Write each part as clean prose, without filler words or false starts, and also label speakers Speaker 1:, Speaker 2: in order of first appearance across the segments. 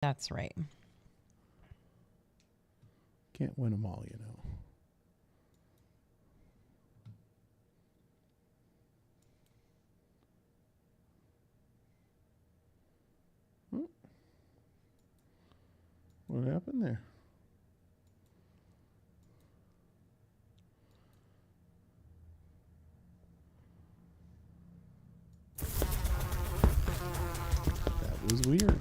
Speaker 1: That's right.
Speaker 2: Can't win them all, you know. What happened there? That was weird.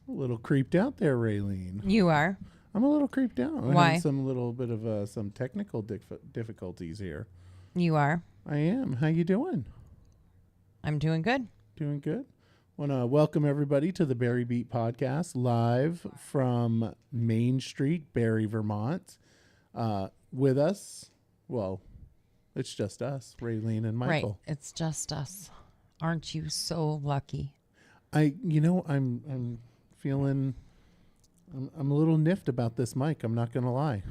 Speaker 2: A little creeped out there, Raylene.
Speaker 1: You are?
Speaker 2: I'm a little creeped out. We're
Speaker 1: Why?
Speaker 2: having some little bit of some technical difficulties here.
Speaker 1: You are?
Speaker 2: I am. How you doing?
Speaker 1: I'm doing good.
Speaker 2: Doing good. Want to welcome everybody to the Barre Beat podcast, live from Main Street, Barre, Vermont. With us, well, it's just us, Raylene and Michael.
Speaker 1: Right. It's just us. Aren't you so lucky?
Speaker 2: I'm feeling, I'm a little niffed about this mic. I'm not gonna lie.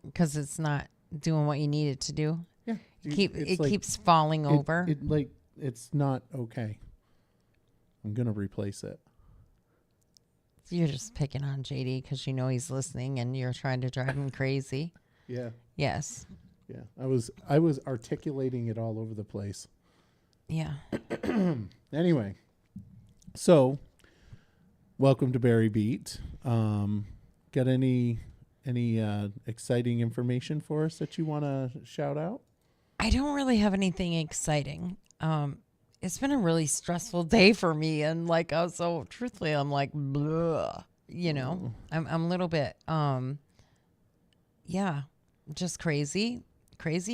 Speaker 1: Because it's not doing what you need it to do.
Speaker 2: Yeah,
Speaker 1: It keeps falling over.
Speaker 2: It's not okay. I'm gonna replace it.
Speaker 1: You're just picking on JD because you know he's listening and you're trying to drive him crazy.
Speaker 2: Yeah.
Speaker 1: Yes.
Speaker 2: Yeah. I was articulating it all over the place.
Speaker 1: Yeah.
Speaker 2: Anyway, so welcome to Barre Beat. Got any exciting information for us that you want to shout out?
Speaker 1: I don't really have anything exciting. It's been a really stressful day for me, and so truthfully, I'm like, blah, I'm a little bit, just crazy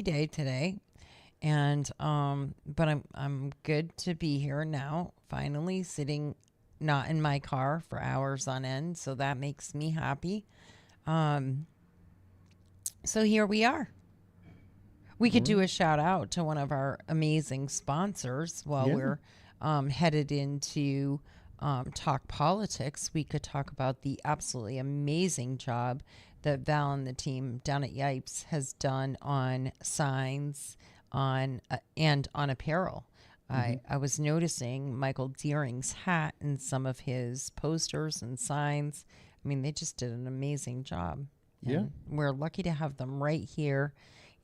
Speaker 1: day today, and but I'm good to be here now. Finally, sitting not in my car for hours on end, so that makes me happy. So here we are. We could do a shout out to one of our amazing sponsors while we're headed into Talk Politics. We could talk about the absolutely amazing job that Val and the team down at Yipes has done on signs and on apparel. I was noticing Michael Deering's hat and some of his posters and signs. I mean, they just did an amazing job.
Speaker 2: Yeah.
Speaker 1: And we're lucky to have them right here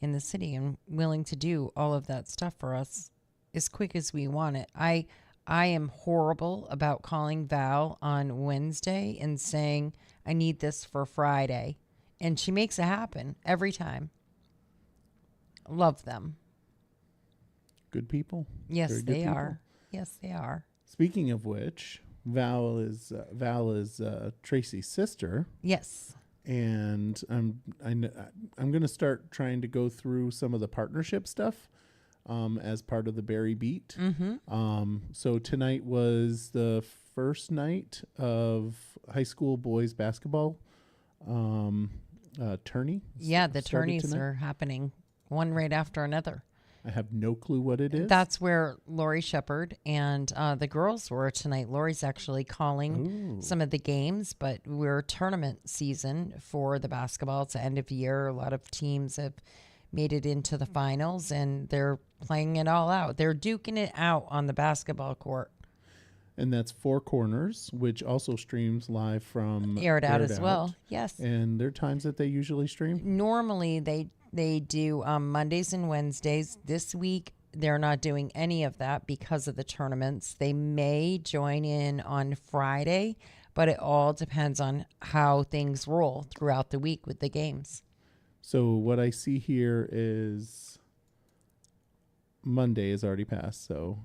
Speaker 1: in the city and willing to do all of that stuff for us as quick as we want it. I am horrible about calling Val on Wednesday and saying, I need this for Friday. And she makes it happen every time. Love them.
Speaker 2: Good people.
Speaker 1: Yes,
Speaker 2: Very good
Speaker 1: they
Speaker 2: people.
Speaker 1: are. Yes, they are.
Speaker 2: Speaking of which, Val is Tracy's sister.
Speaker 1: Yes.
Speaker 2: And I'm going to start trying to go through some of the partnership stuff as part of the Barre Beat. So tonight was the first night of high school boys basketball tourney.
Speaker 1: Yeah, the tourneys are happening one right after another.
Speaker 2: I have no clue what it is.
Speaker 1: That's where Lori Shepard and the girls were tonight. Lori's actually calling some of the games, but we're tournament season for the basketball. It's the end of year. A lot of teams have made it into the finals, and they're playing it all out. They're duking it out on the basketball court.
Speaker 2: And that's Four Corners, which also streams live from
Speaker 1: Aired Out as well. Yes.
Speaker 2: And there are times that they usually stream?
Speaker 1: Normally they do Mondays and Wednesdays. This week, they're not doing any of that because of the tournaments. They may join in on Friday, but it all depends on how things roll throughout the week with the games.
Speaker 2: So what I see here is Monday is already passed. So,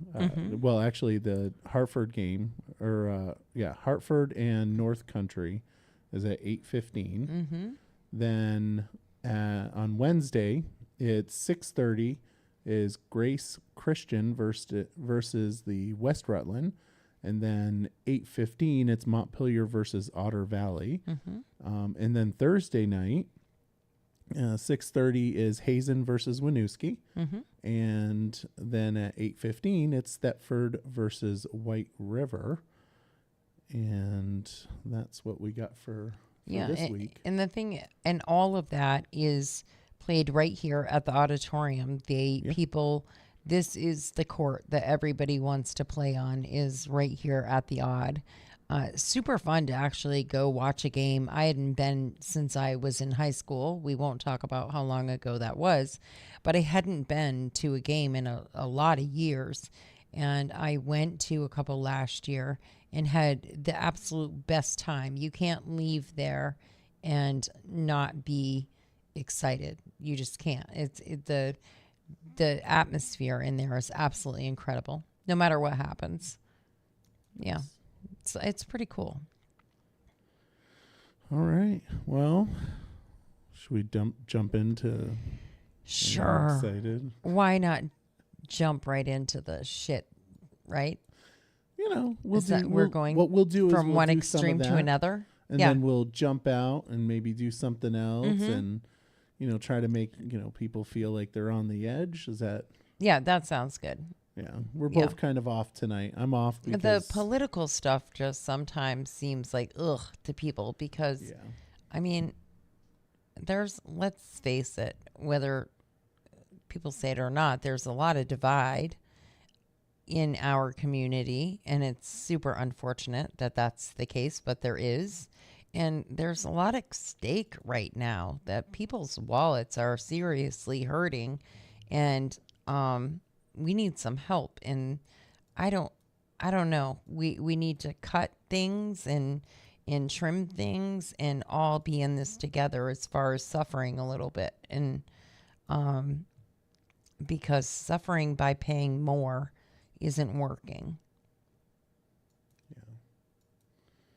Speaker 2: well, actually the Hartford game Hartford and North Country is at 8:15. Then on Wednesday, it's 6:30 is Grace Christian versus the West Rutland. And then 8:15, it's Montpelier versus Otter Valley. And then Thursday night, 6:30 is Hazen versus Winooski. And then at 8:15, it's Thetford versus White River. And that's what we got for this week.
Speaker 1: And the thing, and all of that is played right here at the auditorium.
Speaker 2: Yeah.
Speaker 1: This is the court that everybody wants to play on, is right here at the Odd. Super fun to actually go watch a game. I hadn't been since I was in high school. We won't talk about how long ago that was, but I hadn't been to a game in a lot of years. And I went to a couple last year and had the absolute best time. You can't leave there and not be excited. You just can't. The atmosphere in there is absolutely incredible, no matter what happens. Yeah, it's pretty cool.
Speaker 2: All right. Well, should we jump into?
Speaker 1: Sure.
Speaker 2: Excited.
Speaker 1: Why not jump right into the shit? Right.
Speaker 2: You know,
Speaker 1: we're going.
Speaker 2: What we'll do
Speaker 1: from
Speaker 2: is
Speaker 1: one extreme to another,
Speaker 2: and then we'll jump out and maybe do something else, and try to make people feel like they're on the edge. Is that?
Speaker 1: Yeah, that sounds good.
Speaker 2: Yeah, we're both kind of off tonight. I'm off because
Speaker 1: the political stuff just sometimes seems like ugh to people because, I mean, let's face it, whether people say it or not, there's a lot of divide in our community, and it's super unfortunate that that's the case, but there is. And there's a lot at stake right now that people's wallets are seriously hurting, and we need some help. And I don't know. We need to cut things and trim things and all be in this together as far as suffering a little bit. And because suffering by paying more isn't working.
Speaker 2: Yeah.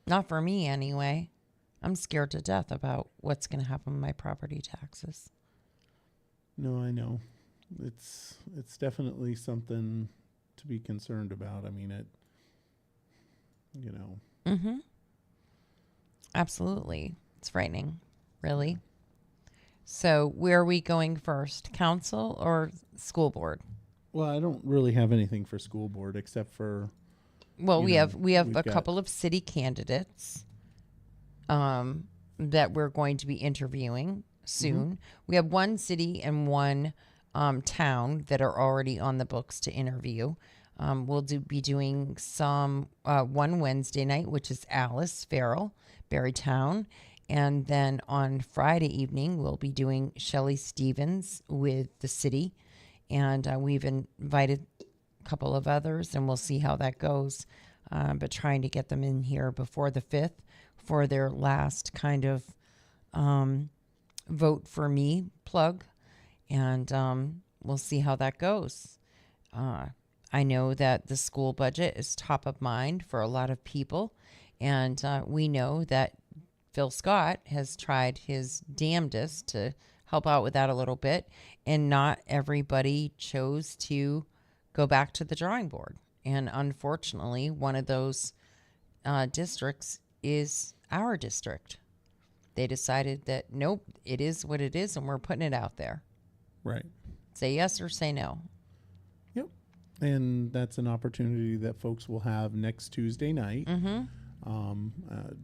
Speaker 1: Not for me anyway. I'm scared to death about what's going to happen with my property taxes.
Speaker 2: No, I know. It's definitely something to be concerned about. I mean,
Speaker 1: Mm-hmm. Absolutely. It's frightening, really. So where are we going first? Council or school board?
Speaker 2: Well, I don't really have anything for school board except for.
Speaker 1: Well, we have a couple of city candidates that we're going to be interviewing soon. Mm-hmm. We have one city and one town that are already on the books to interview. We'll be doing some one Wednesday night, which is Alice Farrell, Barre Town. And then on Friday evening, we'll be doing Shelley Stevens with the city. And we've invited a couple of others, and we'll see how that goes. But trying to get them in here before the 5th for their last kind of vote for me plug. And we'll see how that goes. I know that the school budget is top of mind for a lot of people. And we know that Phil Scott has tried his damnedest to help out with that a little bit, and not everybody chose to go back to the drawing board. And unfortunately, one of those districts is our district. They decided that, nope, it is what it is, and we're putting it out there.
Speaker 2: Right.
Speaker 1: Say yes or say no.
Speaker 2: Yep. And that's an opportunity that folks will have next Tuesday night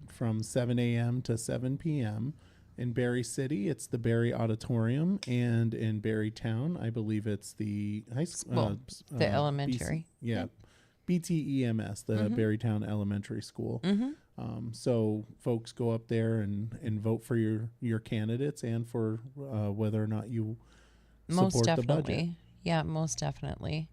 Speaker 2: from 7 a.m. to 7 p.m. In Barre City, it's the Barre Auditorium, and in Barre Town, I believe it's the high school,
Speaker 1: the elementary.
Speaker 2: BTEMS, the Barre Town Elementary School. So folks go up there and vote for your candidates and for whether or not you support the budget.
Speaker 1: Yeah, most definitely.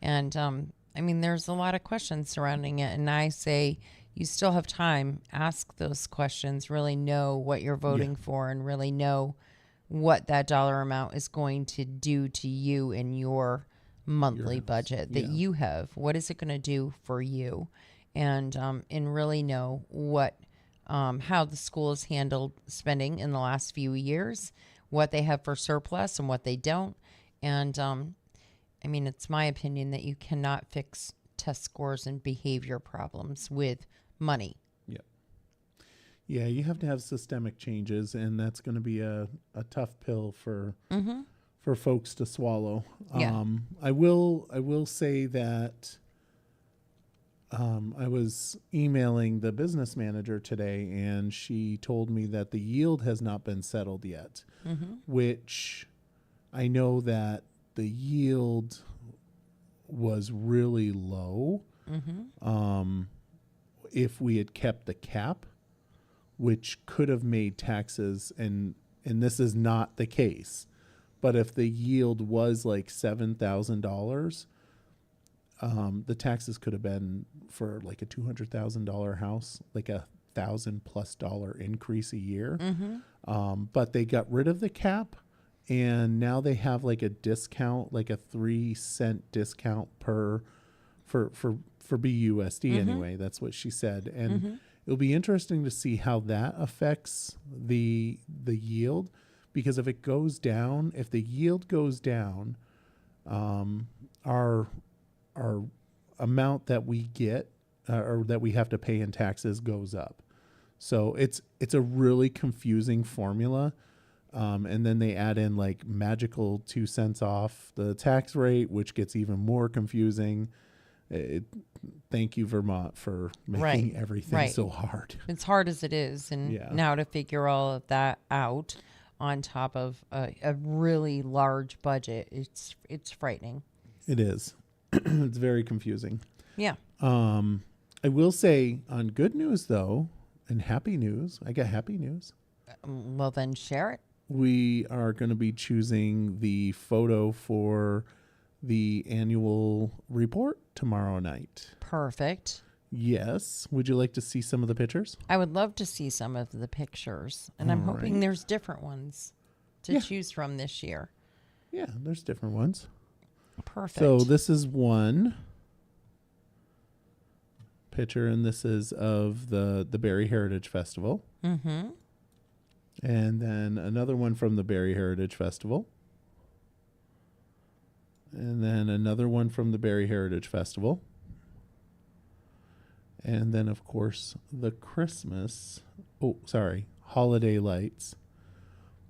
Speaker 1: And I mean, there's a lot of questions surrounding it, and I say, you still have time. Ask those questions. Really know what you're voting for, and really know what that dollar amount is going to do to you in your monthly budget that you have. What is it going to do for you? And really know what how the school has handled spending in the last few years, what they have for surplus and what they don't. And I mean, it's my opinion that you cannot fix test scores and behavior problems with money.
Speaker 2: Yeah, you have to have systemic changes, and that's going to be a tough pill for folks to swallow. I will say that I was emailing the business manager today, and she told me that the yield has not been settled yet, which I know that the yield was really low. If we had kept the cap, which could have made taxes, and this is not the case, but if the yield was like $7,000, the taxes could have been for like a $200,000 house, like $1,000+ increase a year. But they got rid of the cap, and now they have like a discount, like a 3-cent discount for BUSD anyway. That's what she said. And it'll be interesting to see how that affects the yield, because if the yield goes down, our amount that we get or that we have to pay in taxes goes up. So it's a really confusing formula. And then they add in like magical 2 cents off the tax rate, which gets even more confusing. Thank you, Vermont, for making everything so hard.
Speaker 1: It's hard as it is. And now to figure all of that out on top of a really large budget, it's frightening.
Speaker 2: It is. It's very confusing.
Speaker 1: Yeah.
Speaker 2: I will say, on good news, though, and happy news, I got happy news.
Speaker 1: Well, then share it.
Speaker 2: We are going to be choosing the photo for the annual report tomorrow night.
Speaker 1: Perfect.
Speaker 2: Yes. Would you like to see some of the pictures?
Speaker 1: I would love to see some of the pictures, and I'm hoping there's different ones to choose from this year.
Speaker 2: Yeah, there's different ones.
Speaker 1: Perfect.
Speaker 2: So this is one picture, and this is of the Barre Heritage Festival. And then another one from the Barre Heritage Festival. And then another one from the Barre Heritage Festival. And then, of course, the holiday lights.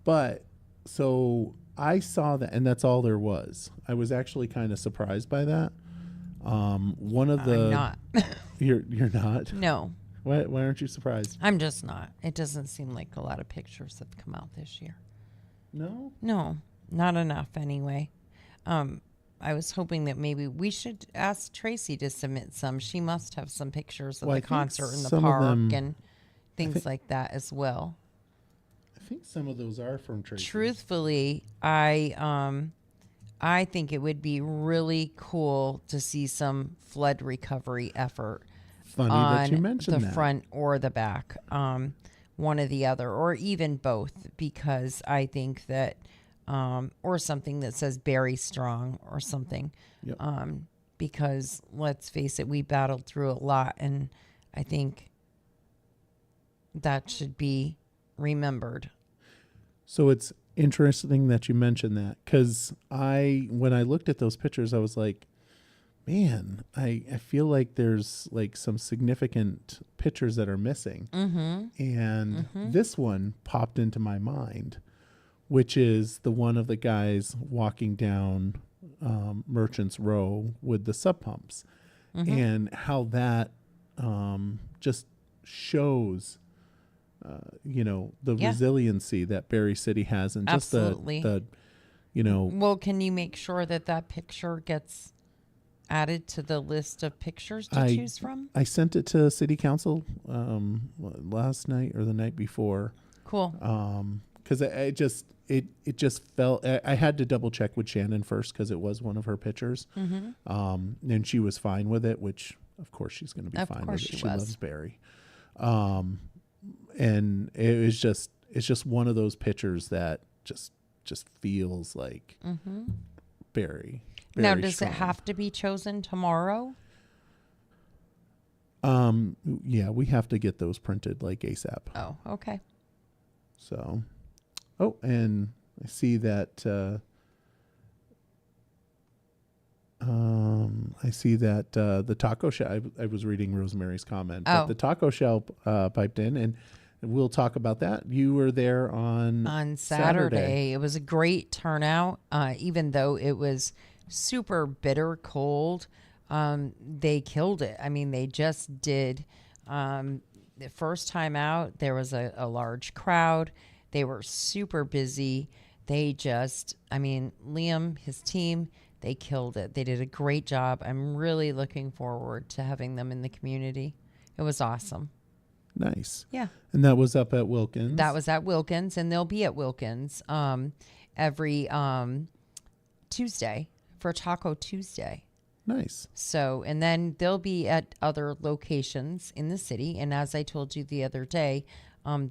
Speaker 2: But, so I saw that, and that's all there was. I was actually kind of surprised by that. One of the...
Speaker 1: I'm not.
Speaker 2: You're not?
Speaker 1: No.
Speaker 2: Why aren't you surprised?
Speaker 1: I'm just not. It doesn't seem like a lot of pictures have come out this year.
Speaker 2: No?
Speaker 1: No, not enough anyway. I was hoping that maybe we should ask Tracy to submit some. She must have some pictures of the concert in the park and things like that as well.
Speaker 2: I think some of those are from Tracy.
Speaker 1: Truthfully, I think it would be really cool to see some flood recovery effort.
Speaker 2: Funny
Speaker 1: on
Speaker 2: that you mentioned
Speaker 1: the front or the back, one or the other, or even both, because I think that, or something that says Barre Strong or something, because let's face it, we battled through a lot, and I think that should be remembered.
Speaker 2: So it's interesting that you mentioned that, because when I looked at those pictures, I was like, man, I feel like there's like some significant pictures that are missing. And this one popped into my mind, which is the one of the guys walking down Merchants Row with the sub pumps, and how that just shows, the resiliency that Barre City has, and just the
Speaker 1: Well, can you make sure that picture gets added to the list of pictures to choose from?
Speaker 2: I sent it to City Council last night or the night before.
Speaker 1: Cool.
Speaker 2: Because it just felt, I had to double check with Shannon first, because it was one of her pictures. And she was fine with it, which of course she's going to be fine with it. She loves Barre. And it's just one of those pictures that just feels like Barre.
Speaker 1: Now, does it have to be chosen tomorrow?
Speaker 2: Yeah, we have to get those printed like ASAP.
Speaker 1: Oh, okay.
Speaker 2: So, and I see that the taco shell. I was reading Rosemary's comment, but the taco shell piped in, and we'll talk about that. You were there on Saturday.
Speaker 1: It was a great turnout, even though it was super bitter cold. They killed it. I mean, they just did. The first time out, there was a large crowd. They were super busy. they just, I mean, Liam, his team, they killed it. They did a great job. I'm really looking forward to having them in the community. It was awesome.
Speaker 2: Nice.
Speaker 1: Yeah.
Speaker 2: And that was up at Wilkins?
Speaker 1: That was at Wilkins, and they'll be at Wilkins every Tuesday for Taco Tuesday.
Speaker 2: Nice.
Speaker 1: So, and then they'll be at other locations in the city. And as I told you the other day,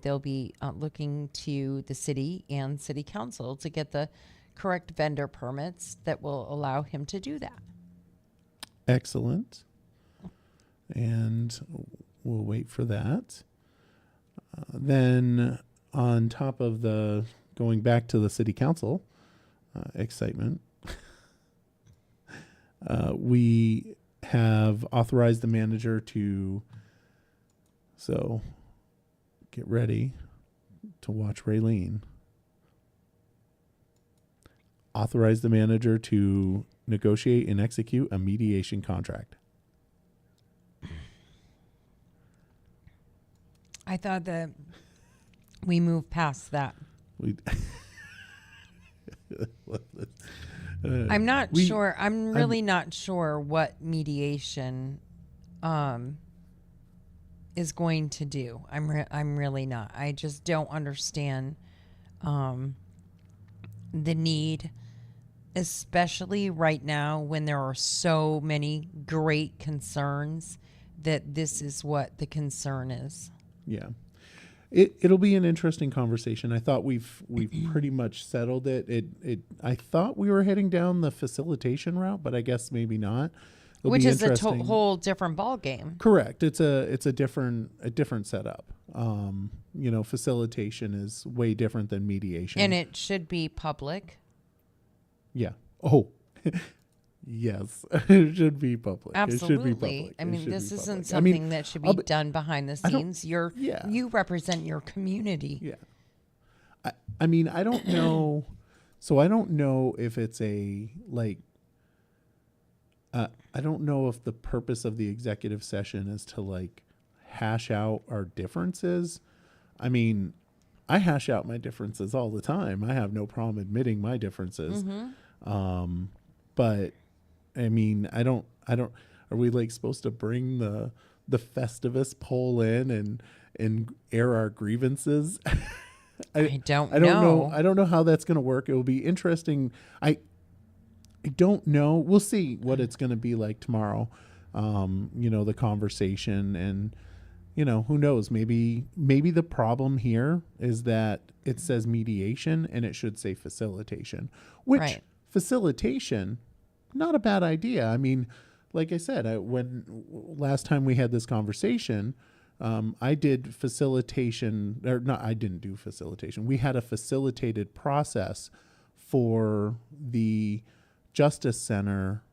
Speaker 1: they'll be looking to the city and city council to get the correct vendor permits that will allow him to do that.
Speaker 2: Excellent. And we'll wait for that. Then on top of the going back to the city council excitement, we have authorized the manager to, so get ready to watch Raylene. Authorize the manager to negotiate and execute a mediation contract.
Speaker 1: I thought that we moved past that. I'm not sure. I'm really not sure what mediation is going to do. I'm really not. I just don't understand the need, especially right now when there are so many great concerns, that this is what the concern is.
Speaker 2: Yeah. It'll be an interesting conversation. I thought we've pretty much settled it. I thought we were heading down the facilitation route, but I guess maybe not.
Speaker 1: Which is a whole different ball game.
Speaker 2: Correct. It's a different setup. Facilitation is way different than mediation,
Speaker 1: and it should be public.
Speaker 2: Yeah. Oh. Yes, it should be public.
Speaker 1: Absolutely.
Speaker 2: It should be public.
Speaker 1: I mean, this isn't something that should be done behind the scenes. You represent your community.
Speaker 2: Yeah. I mean, I don't know. So I don't know if it's I don't know if the purpose of the executive session is to hash out our differences. I mean, I hash out my differences all the time. I have no problem admitting my differences. Mm-hmm. But I mean, I don't, are we supposed to bring the Festivus poll in and air our grievances?
Speaker 1: I don't know.
Speaker 2: I don't know how that's going to work. It will be interesting. I don't know. We'll see what it's going to be like tomorrow. The conversation, and who knows, maybe the problem here is that it says mediation and it should say facilitation, which facilitation, not a bad idea. I mean, like I said, when last time we had this conversation, I did facilitation, or not, I didn't do facilitation. We had a facilitated process for the Justice Center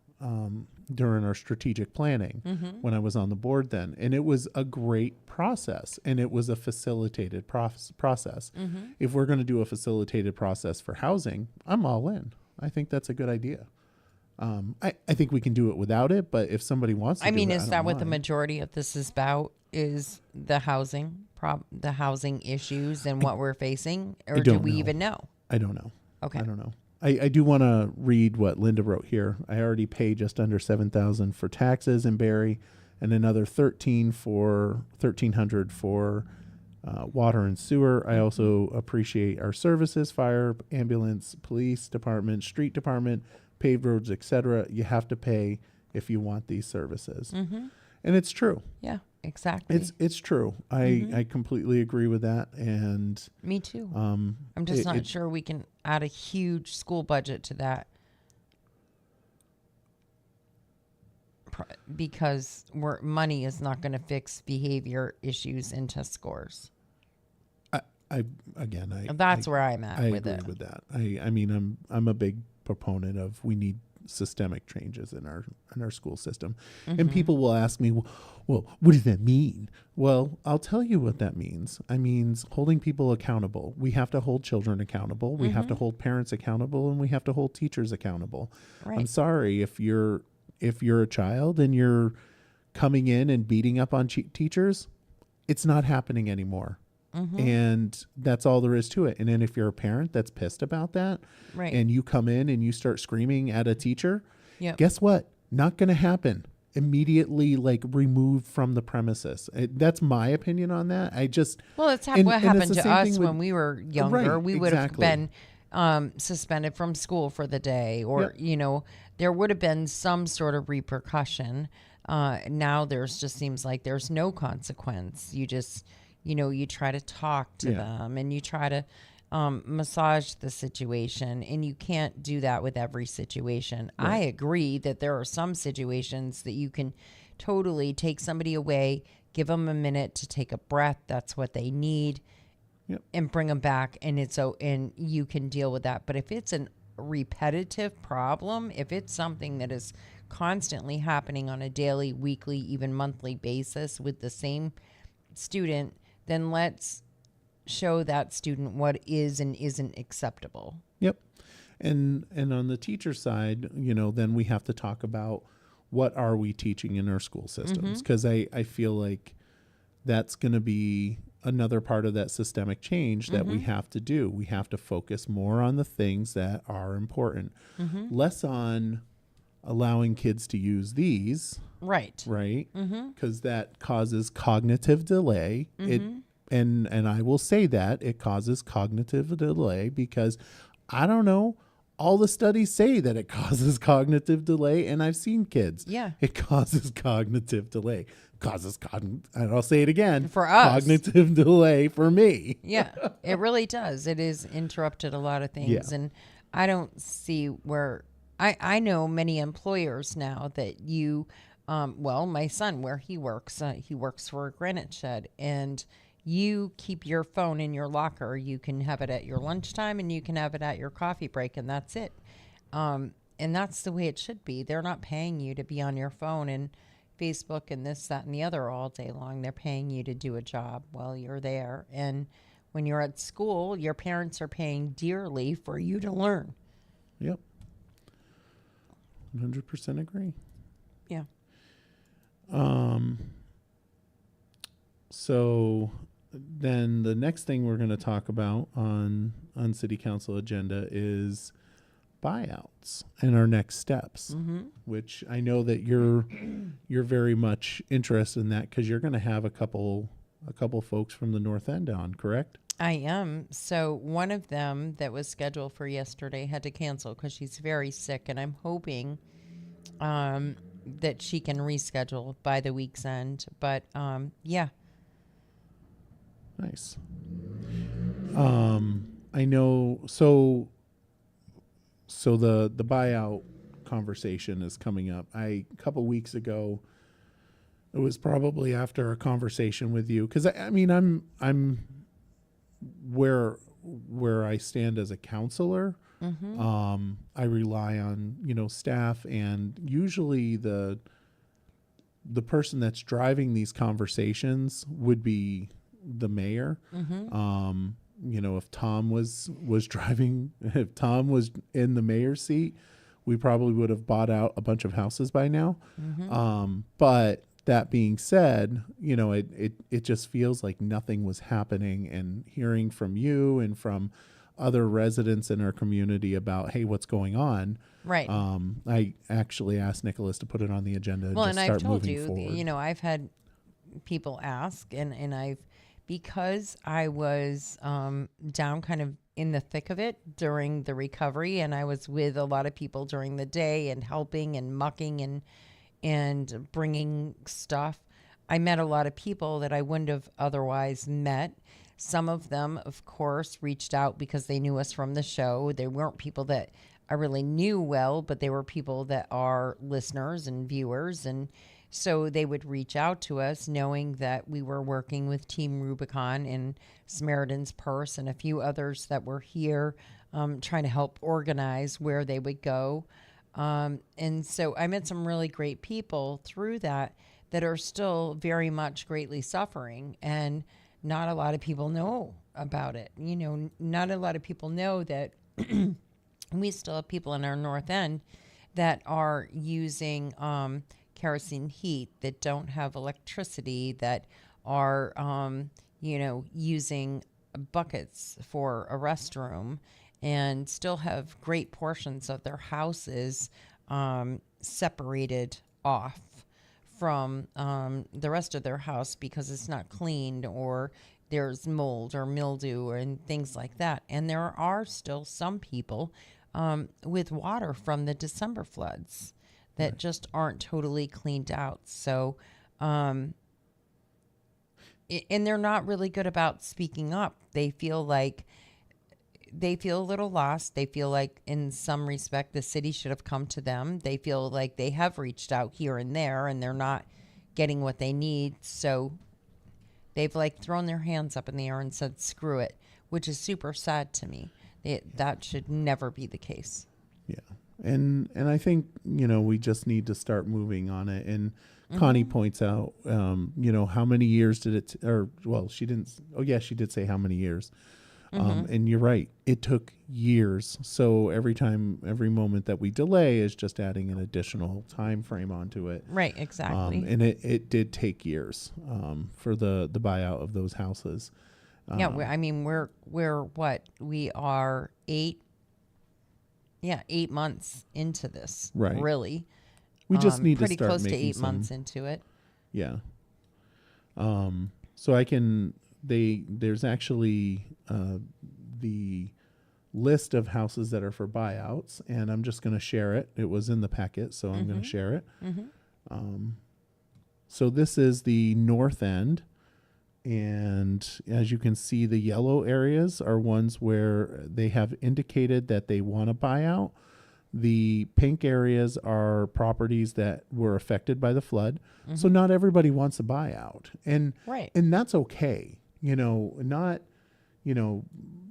Speaker 2: during our strategic planning when I was on the board then. And it was a great process, and it was a facilitated process. If we're going to do a facilitated process for housing, I'm all in. I think that's a good idea. I think we can do it without it, but if somebody wants to
Speaker 1: is that what the majority of this is about, is the housing issues and what we're facing? Or do we even know?
Speaker 2: I don't know.
Speaker 1: Okay.
Speaker 2: I don't know. I do want to read what Linda wrote here. I already pay just under $7,000 for taxes in Barre, and another $1,300 for water and sewer. I also appreciate our services: fire, ambulance, police department, street department, paved roads, etc. You have to pay if you want these services. And it's true.
Speaker 1: Yeah, exactly.
Speaker 2: It's true. I completely agree with that. And
Speaker 1: me too. I'm just not sure we can add a huge school budget to that, because money is not going to fix behavior issues and test scores. That's where I'm at with it.
Speaker 2: I agree with that. I mean, I'm a big proponent of, we need systemic changes in our school system. And people will ask me, well, what does that mean? Well, I'll tell you what that means. It means holding people accountable. We have to hold children accountable. We have to hold parents accountable, and we have to hold teachers accountable. Right. I'm sorry if you're a child and you're coming in and beating up on teachers, it's not happening anymore. And that's all there is to it. And then if you're a parent that's pissed about that,
Speaker 1: Right.
Speaker 2: and you come in and you start screaming at a teacher,
Speaker 1: Yep.
Speaker 2: guess what? Not going to happen. Immediately, like, removed from the premises. That's my opinion on that.
Speaker 1: Well, it's
Speaker 2: and
Speaker 1: what
Speaker 2: it's
Speaker 1: happened
Speaker 2: the
Speaker 1: to
Speaker 2: same
Speaker 1: us
Speaker 2: thing with-
Speaker 1: when we were younger.
Speaker 2: Right,
Speaker 1: We would have
Speaker 2: exactly.
Speaker 1: been suspended from school for the day, or
Speaker 2: Yep.
Speaker 1: there would have been some sort of repercussion. Now there's just seems like there's no consequence. You just you try to talk to them, and you try to massage the situation, and you can't do that with every situation.
Speaker 2: Right.
Speaker 1: I agree that there are some situations that you can totally take somebody away, give them a minute to take a breath. That's what they need.
Speaker 2: Yep.
Speaker 1: And bring them back, and and you can deal with that. But if it's a repetitive problem, if it's something that is constantly happening on a daily, weekly, even monthly basis with the same student, then let's show that student what is and isn't acceptable.
Speaker 2: Yep. And on the teacher side, then we have to talk about what are we teaching in our school systems, because I feel like that's going to be another part of that systemic change that we have to do. We have to focus more on the things that are important, less on allowing kids to use these.
Speaker 1: Right.
Speaker 2: Because that causes cognitive delay. And I will say that it causes cognitive delay because I don't know. All the studies say that it causes cognitive delay, and I've seen kids.
Speaker 1: Yeah.
Speaker 2: It causes cognitive delay. And I'll say it again.
Speaker 1: For us.
Speaker 2: Cognitive delay for me.
Speaker 1: Yeah, it really does. It has interrupted a lot of things.
Speaker 2: Yeah.
Speaker 1: And I don't see where I know many employers now that my son, where he works for a granite shed, and you keep your phone in your locker. You can have it at your lunchtime, and you can have it at your coffee break, and that's it. And that's the way it should be. They're not paying you to be on your phone and Facebook and this, that, and the other all day long. They're paying you to do a job while you're there. And when you're at school, your parents are paying dearly for you to learn.
Speaker 2: Yep. 100% agree.
Speaker 1: Yeah.
Speaker 2: So then the next thing we're going to talk about on city council agenda is buyouts and our next steps, which I know that you're very much interested in that because you're going to have a couple folks from the North End on, correct?
Speaker 1: I am. So one of them that was scheduled for yesterday had to cancel because she's very sick, and I'm hoping that she can reschedule by the week's end. But yeah.
Speaker 2: Nice. I know. So the buyout conversation is coming up. A couple weeks ago, it was probably after a conversation with you, because I'm where I stand as a counselor. I rely on staff, and usually the person that's driving these conversations would be the mayor. If Tom was driving, if Tom was in the mayor's seat, we probably would have bought out a bunch of houses by now. But that being said, it just feels like nothing was happening, and hearing from you and from other residents in our community about, hey, what's going on?
Speaker 1: Right.
Speaker 2: I actually asked Nicholas to put it on the agenda and
Speaker 1: Well,
Speaker 2: just
Speaker 1: and
Speaker 2: start
Speaker 1: I've told
Speaker 2: moving
Speaker 1: you,
Speaker 2: forward.
Speaker 1: I've had people ask, and because I was down kind of in the thick of it during the recovery, and I was with a lot of people during the day and helping and mucking and bringing stuff. I met a lot of people that I wouldn't have otherwise met. Some of them, of course, reached out because they knew us from the show. They weren't people that I really knew well, but they were people that are listeners and viewers. And so they would reach out to us knowing that we were working with Team Rubicon and Samaritan's Purse and a few others that were here trying to help organize where they would go. And so I met some really great people through that are still very much greatly suffering, and not a lot of people know about it. Not a lot of people know that we still have people in our North End that are using kerosene heat, that don't have electricity, that are, using buckets for a restroom and still have great portions of their houses separated off from the rest of their house because it's not cleaned, or there's mold or mildew and things like that. And there are still some people with water from the December floods that just aren't totally cleaned out. So, and they're not really good about speaking up. They feel a little lost. They feel like in some respect the city should have come to them. They feel like they have reached out here and there and they're not getting what they need. So they've like thrown their hands up in the air and said, screw it, which is super sad to me. That should never be the case.
Speaker 2: Yeah. And I think, we just need to start moving on it. And Connie points out, how many years did it, she didn't, she did say how many years. And you're right, it took years. So every moment that we delay is just adding an additional time frame onto it.
Speaker 1: Right, exactly.
Speaker 2: And it did take years for the buyout of those houses.
Speaker 1: We're what? We are 8 months into this.
Speaker 2: Right.
Speaker 1: Really.
Speaker 2: We just need to
Speaker 1: pretty
Speaker 2: start
Speaker 1: close to
Speaker 2: making
Speaker 1: 8 months into it.
Speaker 2: Yeah. So there's actually the list of houses that are for buyouts, and I'm just going to share it. It was in the packet, so I'm going to share it. So this is the north end, and as you can see, the yellow areas are ones where they have indicated that they want to buy out. The pink areas are properties that were affected by the flood. So not everybody wants a buyout. And that's okay.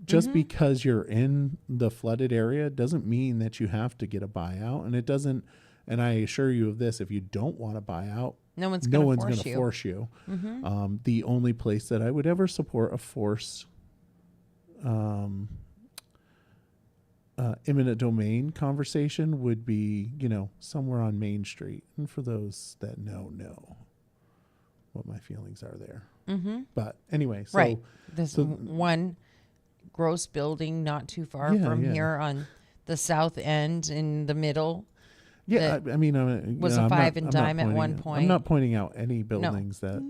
Speaker 2: Just because you're in the flooded area doesn't mean that you have to get a buyout. And it doesn't, and I assure you of this, if you don't want a buyout,
Speaker 1: no one's going to
Speaker 2: force you. The only place that I would ever support a forced eminent domain conversation would be, somewhere on Main Street. And for those that know what my feelings are there. But anyway, so
Speaker 1: there's one gross building not too far from here on the south end in the middle.
Speaker 2: Yeah,
Speaker 1: was a five and dime at one point.
Speaker 2: I'm not pointing out any buildings that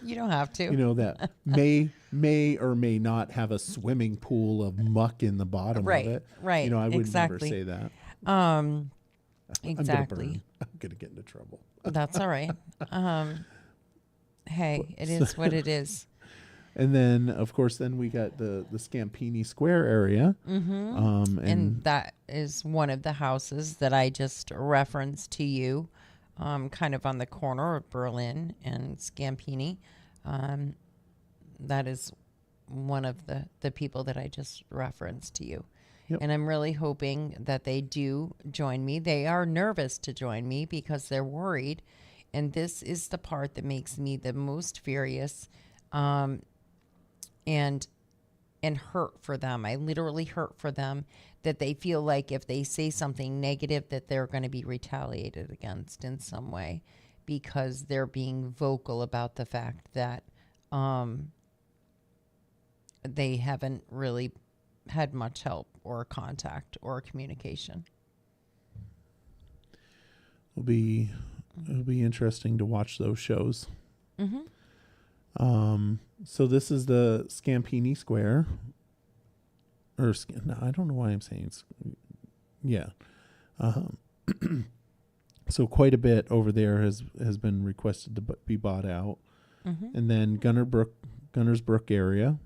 Speaker 1: you don't have to.
Speaker 2: That may or may not have a swimming pool of muck in the bottom of it.
Speaker 1: Right.
Speaker 2: I would never say that.
Speaker 1: Exactly.
Speaker 2: I'm gonna get into trouble.
Speaker 1: That's all right. Hey, it is what it is.
Speaker 2: And then, of course, we got the Scampini Square area.
Speaker 1: And that is one of the houses that I just referenced to you, kind of on the corner of Berlin and Scampini. That is one of the people that I just referenced to you.
Speaker 2: Yep.
Speaker 1: And I'm really hoping that they do join me. They are nervous to join me because they're worried. And this is the part that makes me the most furious. And hurt for them. I literally hurt for them that they feel like if they say something negative that they're going to be retaliated against in some way because they're being vocal about the fact that they haven't really had much help or contact or communication.
Speaker 2: It'll be interesting to watch those shows. So this is the Scampini Square, I don't know why I'm saying so quite a bit over there has been requested to be bought out. And then Gunners Brook area,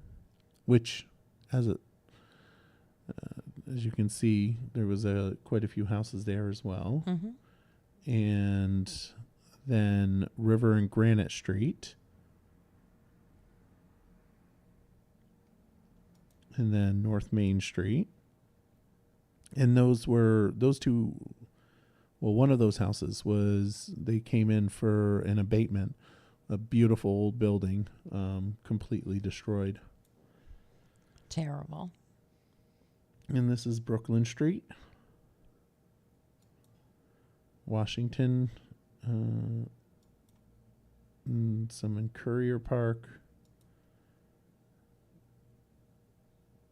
Speaker 2: which as you can see, there was quite a few houses there as well. And then River and Granite Street. And then North Main Street. And those two, one of those houses they came in for an abatement, a beautiful old building, completely destroyed.
Speaker 1: Terrible.
Speaker 2: And this is Brooklyn Street, Washington, some in Courier Park,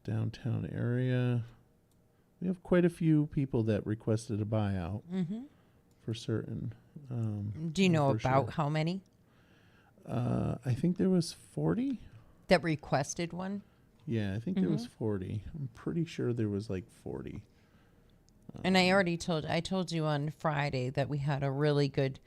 Speaker 2: downtown area. We have quite a few people that requested a buyout for certain.
Speaker 1: Do you know about
Speaker 2: sure.
Speaker 1: how many
Speaker 2: I think there was 40.
Speaker 1: that requested one?
Speaker 2: Yeah, I think there was 40. I'm pretty sure there was like 40.
Speaker 1: And I told you on Friday that we had a really good,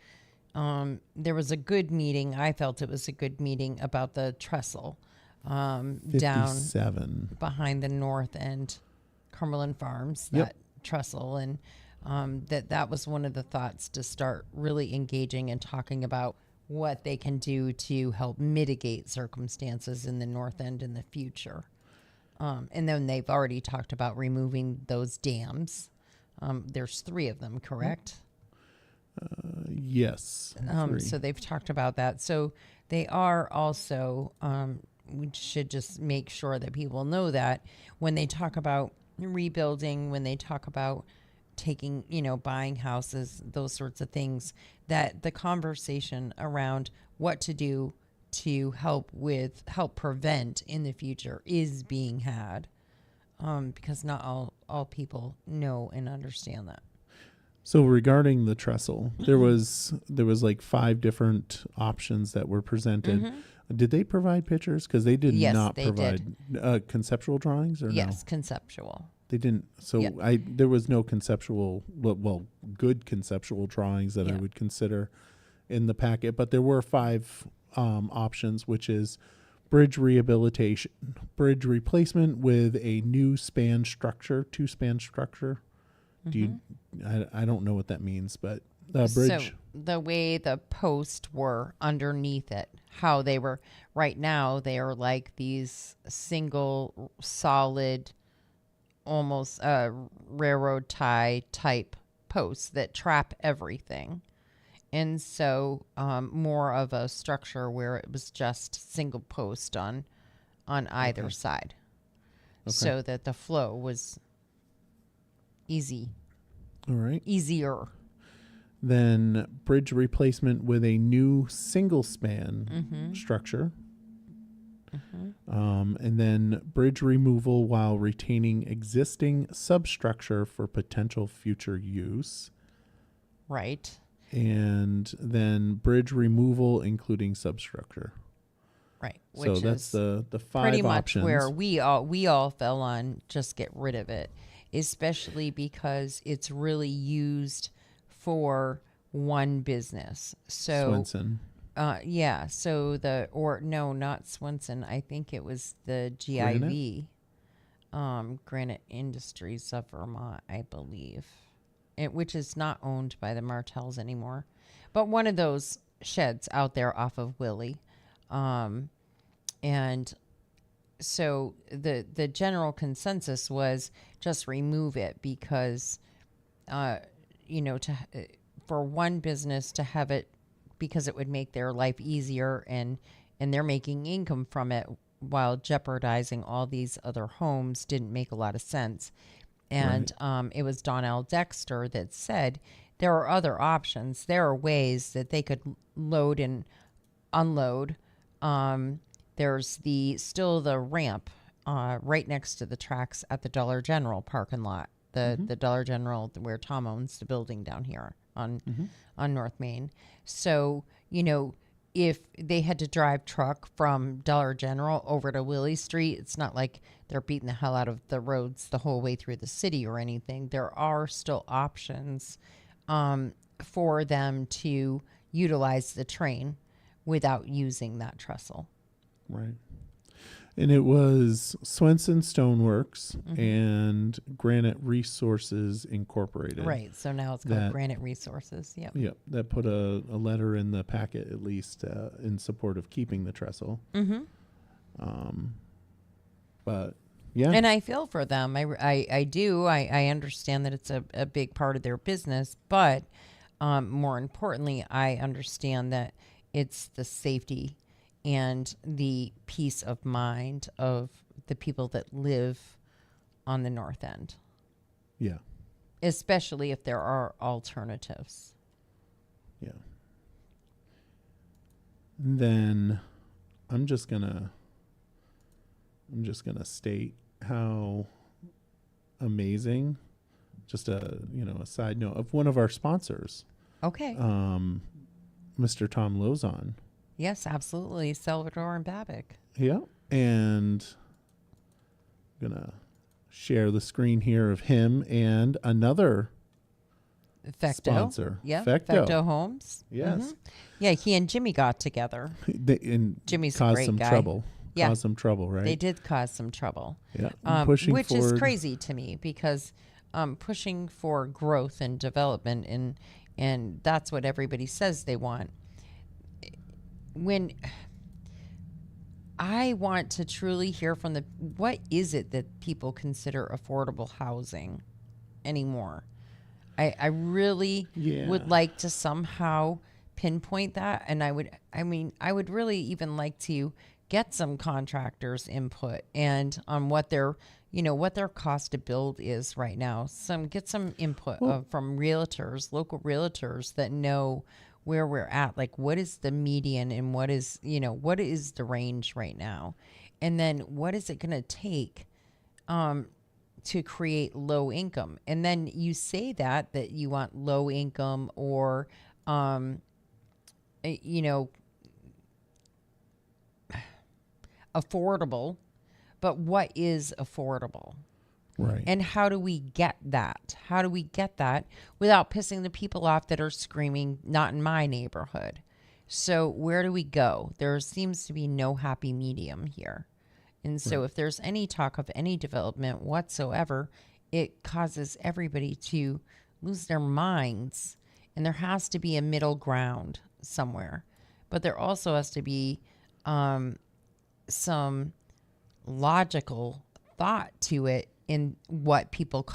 Speaker 1: there was a good meeting. I felt it was a good meeting about the trestle down
Speaker 2: 57
Speaker 1: behind the North End Cumberland Farms, that trestle. And that was one of the thoughts, to start really engaging and talking about what they can do to help mitigate circumstances in the North End in the future. And then they've already talked about removing those dams. There's 3 of them, correct?
Speaker 2: Yes. 3.
Speaker 1: So they've talked about that. So they are also, we should just make sure that people know that when they talk about rebuilding, when they talk about taking, buying houses, those sorts of things, that the conversation around what to do to help prevent in the future is being had, because not all people know and understand that.
Speaker 2: So regarding the trestle, there was like 5 different options that were presented. Did they provide pictures? Because they did not provide conceptual drawings, or
Speaker 1: yes, conceptual.
Speaker 2: They didn't. So there was no conceptual, good conceptual drawings that I would consider in the packet. But there were 5 options, which is bridge rehabilitation, bridge replacement with a new span structure, 2-span structure. I don't know what that means, but bridge.
Speaker 1: So the way the posts were underneath it, how they were right now, they are like these single solid, almost railroad tie type posts that trap everything. And so more of a structure where it was just single post on either side, so that the flow was easy.
Speaker 2: All right.
Speaker 1: Easier.
Speaker 2: Then bridge replacement with a new single span structure. And then bridge removal while retaining existing substructure for potential future use.
Speaker 1: Right.
Speaker 2: And then bridge removal including substructure.
Speaker 1: Right.
Speaker 2: So
Speaker 1: Which
Speaker 2: that's the 5
Speaker 1: pretty much
Speaker 2: options.
Speaker 1: where we all fell on just get rid of it, especially because it's really used for one business. So
Speaker 2: Swenson.
Speaker 1: So not Swenson. I think it was the GIV, Granite Industries of Vermont, I believe, which is not owned by the Martells anymore, but one of those sheds out there off of Willie. And so the general consensus was just remove it because, for one business to have it, because it would make their life easier and they're making income from it while jeopardizing all these other homes didn't make a lot of sense. And it was Donnell Dexter that said there are other options. There are ways that they could load and unload. There's still the ramp right next to the tracks at the Dollar General parking lot. The Dollar General where Tom owns the building down here on North Main. So, if they had to drive truck from Dollar General over to Willie Street, it's not like they're beating the hell out of the roads the whole way through the city or anything. There are still options for them to utilize the train without using that trestle.
Speaker 2: Right. And it was Swenson Stoneworks and Granite Resources Incorporated.
Speaker 1: Right. So now it's called Granite Resources. Yep.
Speaker 2: Yep. That put a letter in the packet, at least, in support of keeping the trestle. But yeah.
Speaker 1: And I feel for them. I do. I understand that it's a big part of their business, but more importantly, I understand that it's the safety and the peace of mind of the people that live on the North End.
Speaker 2: Yeah.
Speaker 1: Especially if there are alternatives.
Speaker 2: Yeah. And then I'm just gonna state how amazing, just a side note of one of our sponsors,
Speaker 1: Okay.
Speaker 2: Mr. Tom Lozon.
Speaker 1: Yes, absolutely. Salvador and Babic.
Speaker 2: Yeah. And I'm going to share the screen here of him and another
Speaker 1: Fecto.
Speaker 2: sponsor.
Speaker 1: Yeah.
Speaker 2: Fecto
Speaker 1: Homes.
Speaker 2: Yes.
Speaker 1: Mm-hmm. Yeah, he and Jimmy got together. Jimmy's
Speaker 2: caused
Speaker 1: a great
Speaker 2: some
Speaker 1: guy.
Speaker 2: trouble.
Speaker 1: Yeah.
Speaker 2: Caused some trouble, right?
Speaker 1: They did cause some trouble.
Speaker 2: Yeah.
Speaker 1: Which is crazy to me because pushing for growth and development and that's what everybody says they want. When I want to truly hear from what is it that people consider affordable housing anymore? I really would like to somehow pinpoint that. And I would really even like to get some contractors' input and on what their cost to build is right now. Get some input from realtors, local realtors that know where we're at. Like, what is the median and what is the range right now? And then what is it going to take to create low income? And then you say that you want low income or, affordable, but what is affordable?
Speaker 2: Right.
Speaker 1: And how do we get that? How do we get that without pissing the people off that are screaming, not in my neighborhood? So where do we go? There seems to be no happy medium here. And so if there's any talk of any development whatsoever, it causes everybody to lose their minds. And there has to be a middle ground somewhere. But there also has to be some logical thought to it in what people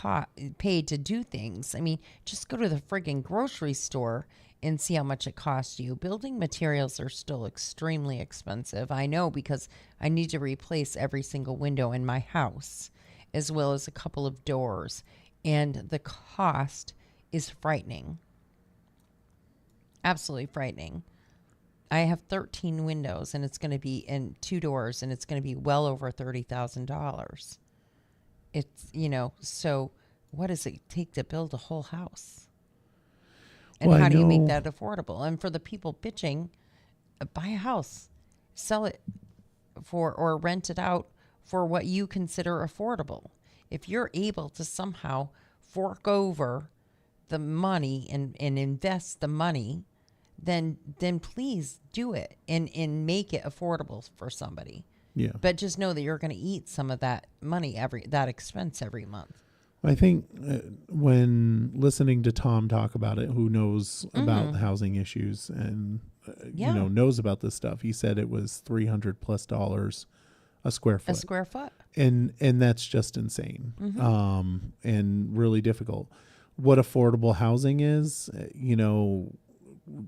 Speaker 1: paid to do things. I mean, just go to the friggin' grocery store and see how much it costs you. Building materials are still extremely expensive. I know because I need to replace every single window in my house, as well as a couple of doors. And the cost is frightening. Absolutely frightening. I have 13 windows and it's going to be in 2 doors and it's going to be well over $30,000. It's, so what does it take to build a whole house? And how do you make that affordable? And for the people bitching, buy a house, sell it or rent it out for what you consider affordable. If you're able to somehow fork over the money and invest the money, then please do it and make it affordable for somebody.
Speaker 2: Yeah.
Speaker 1: But just know that you're going to eat some of that money, that expense every month.
Speaker 2: I think when listening to Tom talk about it, who knows about the housing issues and knows about this stuff, he said it was $300+ a square foot.
Speaker 1: A square foot.
Speaker 2: And that's just insane. And really difficult. What affordable housing is,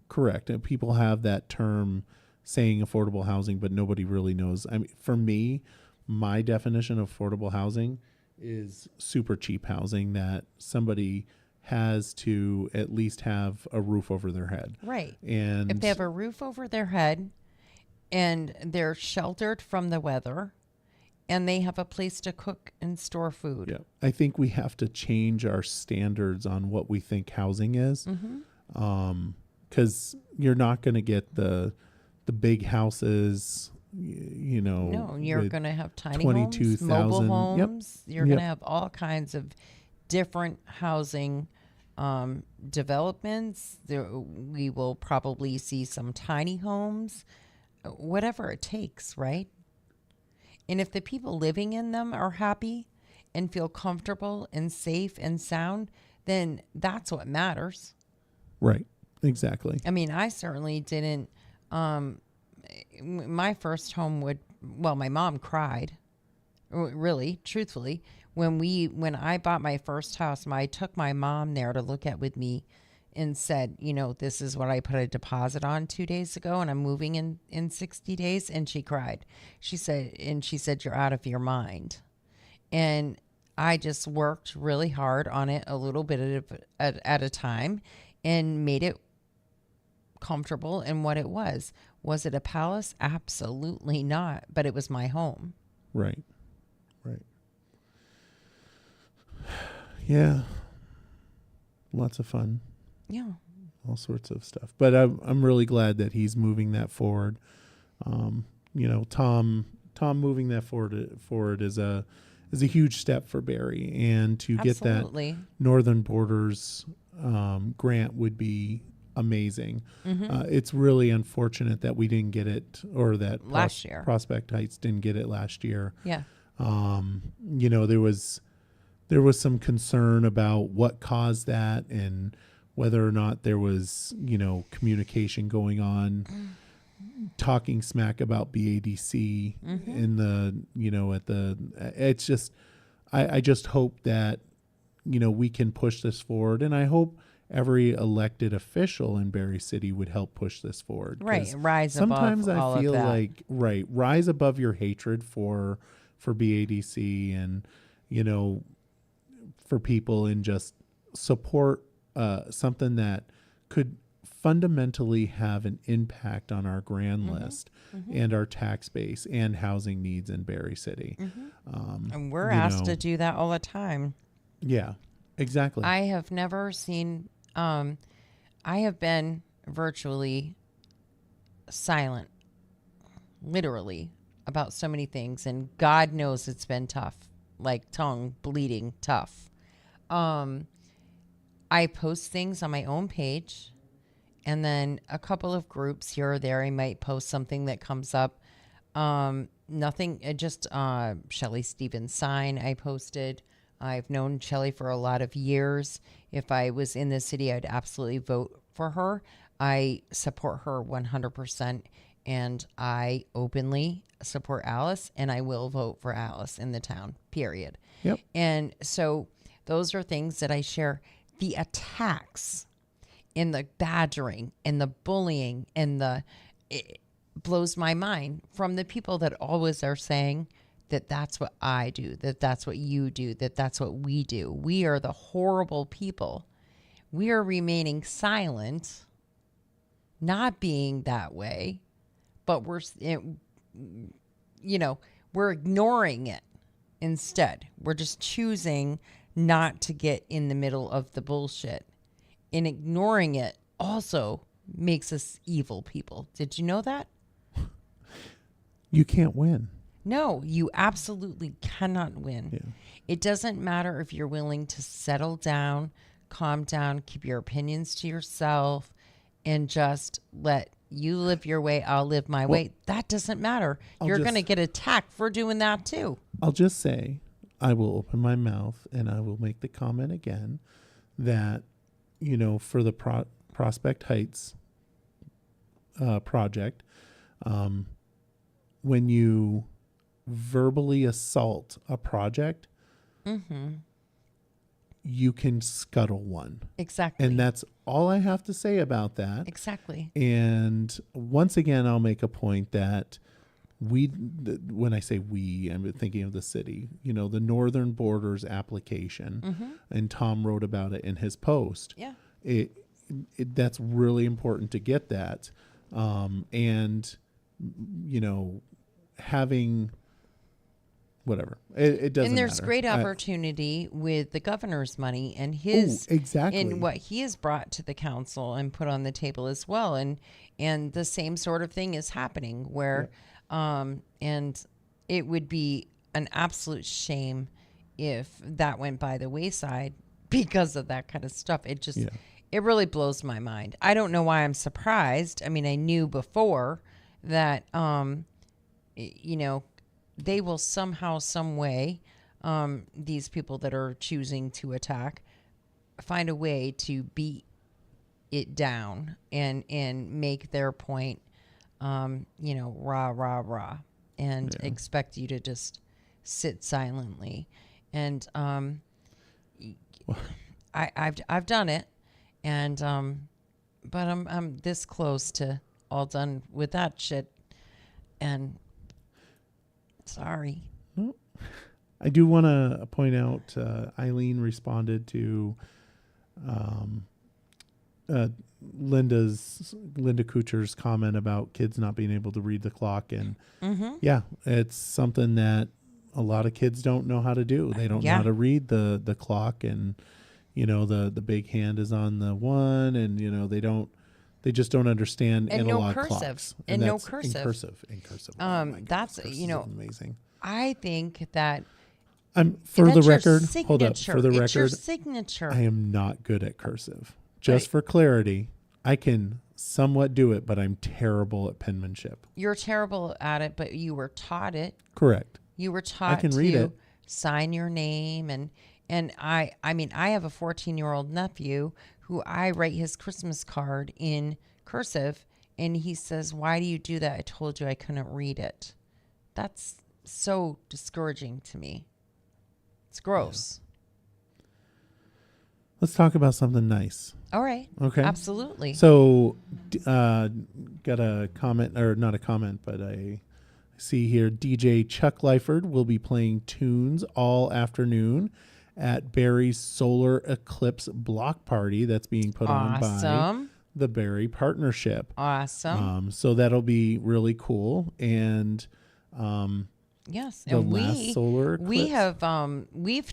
Speaker 2: correct. And people have that term saying affordable housing, but nobody really knows. I mean, for me, my definition of affordable housing is super cheap housing that somebody has to at least have a roof over their head.
Speaker 1: Right.
Speaker 2: And
Speaker 1: if they have a roof over their head and they're sheltered from the weather and they have a place to cook and store food.
Speaker 2: Yeah. I think we have to change our standards on what we think housing is. Because you're not going to get the big houses,
Speaker 1: No, you're going to have tiny
Speaker 2: 22,000
Speaker 1: homes, mobile homes.
Speaker 2: Yep.
Speaker 1: You're going to have all kinds of different housing developments. We will probably see some tiny homes, whatever it takes, right? And if the people living in them are happy and feel comfortable and safe and sound, then that's what matters.
Speaker 2: Right. Exactly.
Speaker 1: I mean, I certainly didn't. My first home my mom cried, really, truthfully. When I bought my first house, I took my mom there to look at with me and said, this is what I put a deposit on 2 days ago and I'm moving in 60 days. And she cried. She said, you're out of your mind. And I just worked really hard on it a little bit at a time and made it comfortable in what it was. Was it a palace? Absolutely not. But it was my home.
Speaker 2: Right. Right. Yeah. Lots of fun.
Speaker 1: Yeah.
Speaker 2: All sorts of stuff. But I'm really glad that he's moving that forward. Tom moving that forward is a huge step for Barre, and to
Speaker 1: Absolutely.
Speaker 2: get that Northern Borders grant would be amazing. It's really unfortunate that we didn't get it, or that
Speaker 1: last year
Speaker 2: Prospect Heights didn't get it last year.
Speaker 1: Yeah.
Speaker 2: There was some concern about what caused that and whether or not there was, communication going on, talking smack about BADC in it's just, I just hope that, we can push this forward. And I hope every elected official in Barre City would help push this forward.
Speaker 1: Right. Rise
Speaker 2: sometimes
Speaker 1: above all
Speaker 2: I feel
Speaker 1: of that.
Speaker 2: like, rise above your hatred for BADC and, for people, and just support something that could fundamentally have an impact on our grand list and our tax base and housing needs in Barre City.
Speaker 1: And we're asked to do that all the time.
Speaker 2: Yeah, exactly.
Speaker 1: I have never seen, I have been virtually silent, literally, about so many things. And God knows it's been tough, like tongue bleeding tough. I post things on my own page, and then a couple of groups here or there, I might post something that comes up. Nothing, just Shelley Stevens' sign I posted. I've known Shelley for a lot of years. If I was in the city, I'd absolutely vote for her. I support her 100%, and I openly support Alice, and I will vote for Alice in the town, period.
Speaker 2: Yep.
Speaker 1: And so those are things that I share. The attacks and the badgering and the bullying and it blows my mind from the people that always are saying that that's what I do, that that's what you do, that that's what we do. We are the horrible people. We are remaining silent, not being that way, but we're ignoring it instead. We're just choosing not to get in the middle of the bullshit. And ignoring it also makes us evil people. Did you know that?
Speaker 2: You can't win.
Speaker 1: No, you absolutely cannot win.
Speaker 2: Yeah.
Speaker 1: It doesn't matter if you're willing to settle down, calm down, keep your opinions to yourself, and just let you live your way, I'll live my way. That doesn't matter. You're going to get attacked for doing that too.
Speaker 2: I'll just say, I will open my mouth and I will make the comment again that, for the Prospect Heights project, when you verbally assault a project, you can scuttle one.
Speaker 1: Exactly.
Speaker 2: And that's all I have to say about that.
Speaker 1: Exactly.
Speaker 2: And once again, I'll make a point that when I say we, I'm thinking of the city, the Northern Borders application, and Tom wrote about it in his post.
Speaker 1: Yeah.
Speaker 2: That's really important to get that. And, having whatever, it doesn't
Speaker 1: And there's
Speaker 2: matter.
Speaker 1: great opportunity with the governor's money and his
Speaker 2: exactly,
Speaker 1: and what he has brought to the council and put on the table as well. And the same sort of thing is happening where, and it would be an absolute shame if that went by the wayside because of that kind of stuff. It just, it really blows my mind. I don't know why I'm surprised. I mean, I knew before that, they will somehow, some way, these people that are choosing to attack, find a way to beat it down and make their point, rah, rah, rah, and expect you to just sit silently. And I've done it, and but I'm this close to all done with that shit, and sorry.
Speaker 2: Well, I do want to point out Eileen responded to Linda Kuchar's comment about kids not being able to read the clock, and yeah, it's something that a lot of kids don't know how to do. They don't know how to read the clock, and the big hand is on the one, and they just don't understand
Speaker 1: and
Speaker 2: analog
Speaker 1: no cursive
Speaker 2: clocks.
Speaker 1: and no
Speaker 2: that's
Speaker 1: cursive.
Speaker 2: In cursive. Oh my
Speaker 1: That's
Speaker 2: goodness, cursive is amazing.
Speaker 1: I think that
Speaker 2: for the
Speaker 1: that's your
Speaker 2: record, hold up.
Speaker 1: signature.
Speaker 2: For the
Speaker 1: It's your
Speaker 2: record,
Speaker 1: signature.
Speaker 2: I am not good at cursive. Just for clarity, I can somewhat do it, but I'm terrible at penmanship.
Speaker 1: You're terrible at it, but you were taught it.
Speaker 2: Correct.
Speaker 1: You were taught
Speaker 2: can read it.
Speaker 1: sign your name, and I mean, I have a 14-year-old nephew who I write his Christmas card in cursive, and he says, "Why do you do that? I told you I couldn't read it." That's so discouraging to me. It's gross.
Speaker 2: Yeah. Let's talk about something nice.
Speaker 1: All right.
Speaker 2: Okay.
Speaker 1: Absolutely.
Speaker 2: So, got a comment, or not a comment, but I see here DJ Chuck Lyford will be playing tunes all afternoon at Barre's Solar Eclipse Block Party that's being put on by the Barre Partnership.
Speaker 1: Awesome.
Speaker 2: So that'll be really cool. And
Speaker 1: yes,
Speaker 2: the
Speaker 1: and
Speaker 2: last solar eclipse.
Speaker 1: we have we've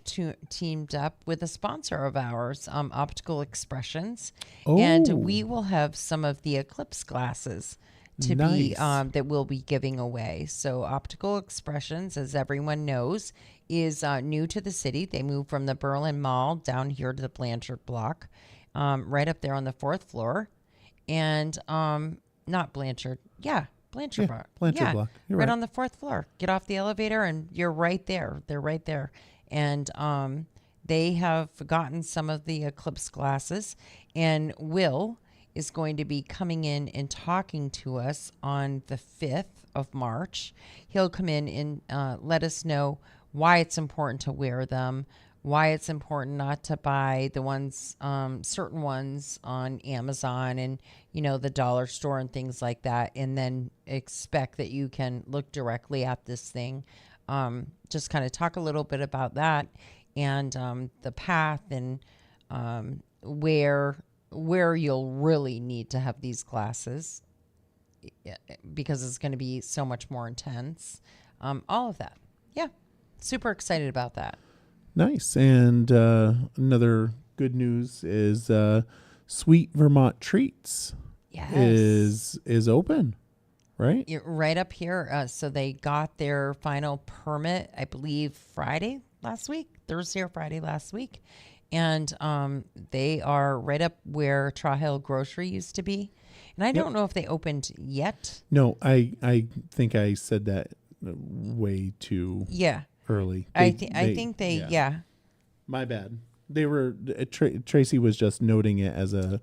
Speaker 1: teamed up with a sponsor of ours, Optical Expressions, and we will have some of the eclipse glasses to be that we'll be giving away. So Optical Expressions, as everyone knows, is new to the city. They moved from the Berlin Mall down here to the Blanchard Block, right up there on the 4th floor, and not Blanchard, Blanchard Block.
Speaker 2: Blanchard Block. You're
Speaker 1: right
Speaker 2: right
Speaker 1: on the 4th floor. Get off the elevator and you're right there. They're right there. And they have gotten some of the eclipse glasses, and Will is going to be coming in and talking to us on the 5th of March. He'll come in and let us know why it's important to wear them, why it's important not to buy the ones, certain ones on Amazon and, the dollar store and things like that, and then expect that you can look directly at this thing. Just kind of talk a little bit about that and the path and where you'll really need to have these glasses because it's going to be so much more intense. All of that. Yeah. Super excited about that.
Speaker 2: Nice. And another good news is Sweet Vermont Treats is open, right?
Speaker 1: You're right up here. So they got their final permit, I believe, Thursday or Friday last week. And they are right up where Traw Hill Grocery used to be. And I don't know if they opened yet.
Speaker 2: No, I think I said that way too early.
Speaker 1: I think they.
Speaker 2: My bad. They were, Tracy was just noting it as a,